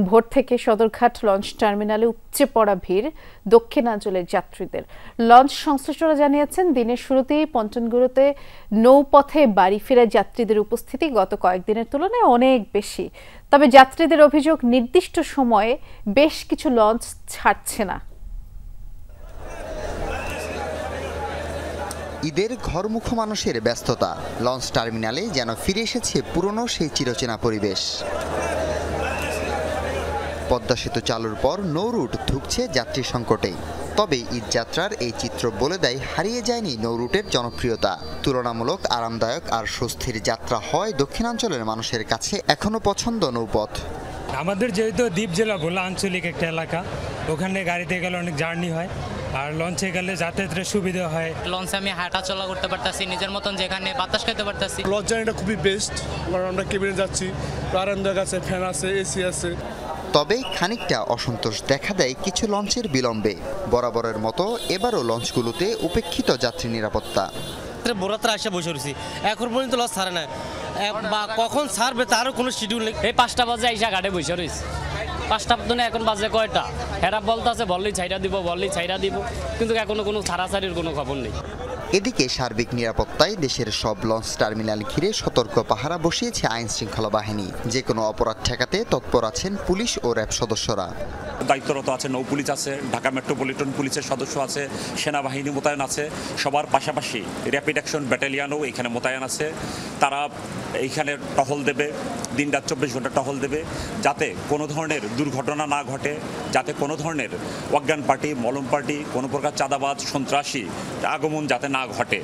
ভোর থেকে সদরঘাট লঞ্চ টার্মিনালে উপচে পড়া ভিড় দক্ষিণাঞ্চলের যাত্রীদের। লঞ্চ সংশ্লিষ্টরা জানিয়েছেন, দিনের শুরুতেই পঞ্চনগুরুতে নৌপথে বাড়ি ফেরা যাত্রীদের উপস্থিতি গত কয়েকদিনের তুলনায় অনেক বেশি। তবে যাত্রীদের অভিযোগ, নির্দিষ্ট সময়ে বেশ কিছু লঞ্চ ছাড়ছে না। ঈদের ঘরমুখ মানুষের ব্যস্ততা, লঞ্চ টার্মিনালে যেন ফিরে এসেছে পুরনো সেই চিরচেনা পরিবেশ। পদ্মা সেতু চালুর পর নৌ রুট ধুঁকছে যাত্রী সংকটে। তবে ঈদ যাত্রার এই চিত্র বলে দেয়, হারিয়ে যায়নি নৌ রুটের জনপ্রিয়তা। তুলনামূলক আরামদায়ক আর স্বস্তির যাত্রা হয় দক্ষিণাঞ্চলের মানুষের কাছে এখনো পছন্দ নৌপথ। আমাদের যেহেতু দ্বীপ জেলা ভোলা আঞ্চলিক একটা এলাকা, ওখানে গাড়িতে গেলে অনেক জার্নি হয়, আর লঞ্চে গেলে যাতায়াতের সুবিধা হয়। লঞ্চে আমি হাঁটা চলা করতে পারতাছি নিজের মতন, যেখানে বাতাস খেতে পারতাছি। লঞ্চ জার্নিটা খুবই বেস্ট, কারণ আমরা কেবিনে যাচ্ছি, আরামদায়ক আছে, ফ্যান আছে, এসি আছে। তবে খানিকটা অসন্তোষ দেখা দেয় কিছু লঞ্চের বিলম্বে। বরাবরের মতো এবারও লঞ্চগুলোতে উপেক্ষিত যাত্রী নিরাপত্তা। ভোররাত্রে আসে বসে রয়েছি, এখন পর্যন্ত লঞ্চ ছাড়ে না, বা কখন ছাড়বে তারও কোনো শিডিউল নেই। এই 5টা বাজে আইসা ঘাটে বসে রয়েছি, 5টা দিনে এখন বাজে কয়টা, হেরা বলতেছে বললেই ছাইরা দিব, কিন্তু এখনো কোনো ছাড়াছাড়ির কোনো খবর নেই। এদিকে সার্বিক নিরাপত্তায় দেশের সব লঞ্চ টার্মিনাল ঘিরে সতর্ক পাহারা বসিয়েছে আইন শৃঙ্খলা বাহিনী। যে কোনো অপরাধ ঠেকাতে তৎপর আছেন পুলিশ ও র্যাব সদস্যরা। দায়িত্বরত আছে নৌ পুলিশ আছে, ঢাকা মেট্রোপলিটন পুলিশের সদস্য আছে, সেনাবাহিনী মোতায়েন আছে। সবার পাশাপাশি র্যাপিড অ্যাকশন ব্যাটালিয়ানও এখানে মোতায়েন আছে। তারা এইখানে টহল দেবে, দিনরাত 24 ঘন্টা টহল দেবে, যাতে কোনো ধরনের দুর্ঘটনা না ঘটে, যাতে কোনো ধরনের অজ্ঞান পার্টি, মলম পার্টি, কোনো প্রকার চাঁদাবাজ, সন্ত্রাসী আগমন যাতে না ঘটে।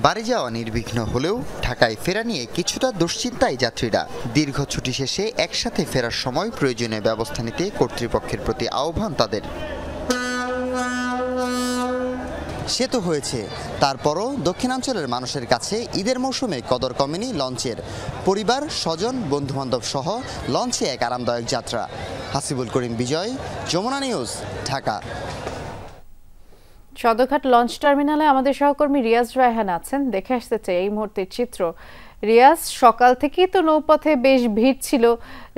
বাড়ি যাওয়া নির্বিঘ্ন হলেও ঢাকায় ফেরা নিয়ে কিছুটা দুশ্চিন্তায় যাত্রীরা। দীর্ঘ ছুটি শেষে একসাথে ফেরার সময় প্রয়োজনীয় ব্যবস্থা নিতে কর্তৃপক্ষের প্রতি আহ্বান তাদের। সে তো হয়েছে, তারপরও দক্ষিণাঞ্চলের মানুষের কাছে ঈদের মৌসুমে কদর কমেনি লঞ্চের। পরিবার, স্বজন, বন্ধুবান্ধব সহ লঞ্চে এক আরামদায়ক যাত্রা। হাসিবুল করিম বিজয়, যমুনা নিউজ, ঢাকা। সদরঘাট লঞ্চ টার্মিনালে আমাদের সহকর্মী রিয়াজ রায়হান আছেন, দেখে আসতে চাই এই মুহূর্তের চিত্র। রিয়াজ, সকাল থেকেই তো নৌপথে বেশ ভিড় ছিল,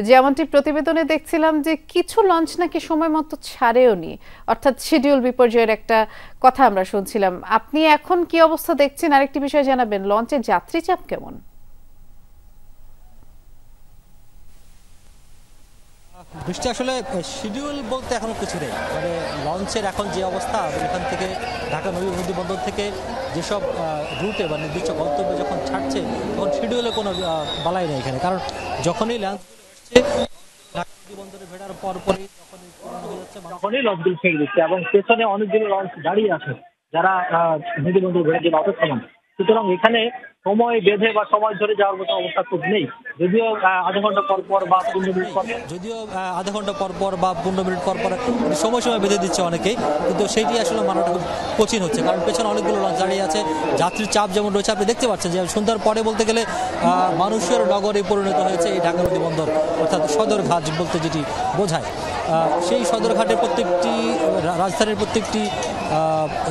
যেমনটি প্রতিবেদনে দেখছিলাম যে কিছু লঞ্চ নাকি সময় মতো ছাড়েও নি, অর্থাৎ শিডিউল বিপর্যয়ের একটা কথা আমরা শুনছিলাম। আপনি এখন কি অবস্থা দেখছেন, আরেকটি বিষয় জানাবেন, লঞ্চের যাত্রী চাপ কেমন? বৃষ্টি আসলে শিডিউল বলতে এখন কিছু নেই, মানে লঞ্চের এখন যে অবস্থা, এখান থেকে ঢাকা নদী বন্দর থেকে যেসব রুটে বা নির্দিষ্ট গন্তব্যে যখন ছাড়ছে, তখন শিডিউলে কোনো বালাই নেই এখানে। কারণ যখনই লঞ্চ ঢাকা নদী বন্দরে ভেড়ার পরপরই তখনই লঞ্চগুলো ছেড়ে দিচ্ছে, এবং পেছনে অনেকগুলো লঞ্চ দাঁড়িয়ে আছে যারা নদী বন্দর ভেড়ার জন্য অপেক্ষা করেন। সুতরাং এখানে সময় বেঁধে বা সময় ধরে যাওয়ার মতো অবস্থা খুব নেই। যদিও আধা ঘন্টা পর পর বা 15 মিনিট পর সময় বেঁধে দিচ্ছে অনেকেই, কিন্তু সেইটি আসলে মানাটা খুব কঠিন হচ্ছে, কারণ পেছনে অনেকগুলো লঞ্চ দাঁড়িয়ে আছে। যাত্রীর চাপ যেমন রয়েছে, আপনি দেখতে পাচ্ছেন যে সন্ধ্যার পরে বলতে গেলে মানুষের নগরে পরিণত হয়েছে এই ঢাকা নদী বন্দর, অর্থাৎ সদরঘাট বলতে যেটি বোঝায়। সেই সদরঘাটের প্রত্যেকটি রাজধানীর প্রত্যেকটি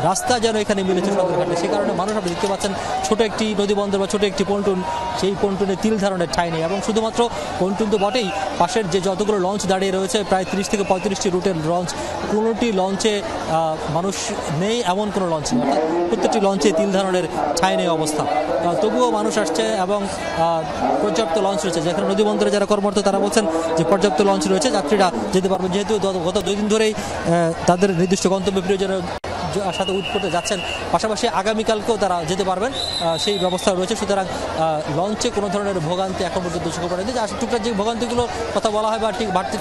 রাস্তা যেন এখানে মিলেছে সদরঘাটে। সেই কারণে মানুষ, আপনি দেখতে পাচ্ছেন ছোট একটি নদী বন্দর বা ছোট একটি পন্টুন, সেই পন্টুনে তিল ধারণের ঠাঁই নেই। এবং শুধুমাত্র পন্টুন তো বটেই, পাশের যে যতগুলো লঞ্চ দাঁড়িয়ে রয়েছে, প্রায় 30 থেকে 35টি রুটের লঞ্চ, কোনোটি লঞ্চে মানুষ নেই এমন কোনো লঞ্চ নেই, অর্থাৎ প্রত্যেকটি লঞ্চে তিল ধারণের ঠাঁই নেই অবস্থা। তবুও মানুষ আসছে এবং পর্যাপ্ত লঞ্চ রয়েছে। যেখানে নদী বন্দরে যারা কর্মরত তারা বলছেন যে পর্যাপ্ত লঞ্চ রয়েছে, যাত্রীরা যেতে পারবেন, যেহেতু গত 2 দিন ধরেই তাদের নির্দিষ্ট গন্তব্যে প্রয়োজনের সাথে উৎপটে যাচ্ছেন, পাশাপাশি আগামীকালকেও তারা যেতে পারবেন, সেই ব্যবস্থা রয়েছে। সুতরাং লঞ্চে কোনো ধরনের ভোগান্তি এখন পর্যন্ত চোখে পড়েনি। যে টুকটাক যে ভোগান্তিগুলোর কথা বলা হয় বা ঠিক বাড়তি,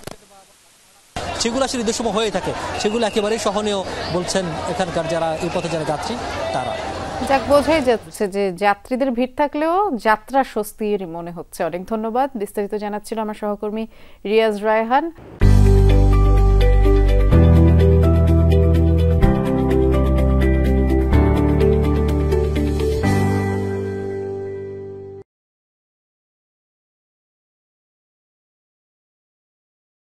সেগুলো আসলে ঈদের সময় হয়ে থাকে, সেগুলো একেবারেই সহনীয় বলছেন এখানকার যারা এই পথে যারা যাত্রী তারা। যাক, বোঝাই যাচ্ছে যে যাত্রীদের ভিড় থাকলেও যাত্রা স্বস্তির মনে হচ্ছে। অনেক ধন্যবাদ, বিস্তারিত জানাচ্ছিল আমার সহকর্মী রিয়াজ রায়হান।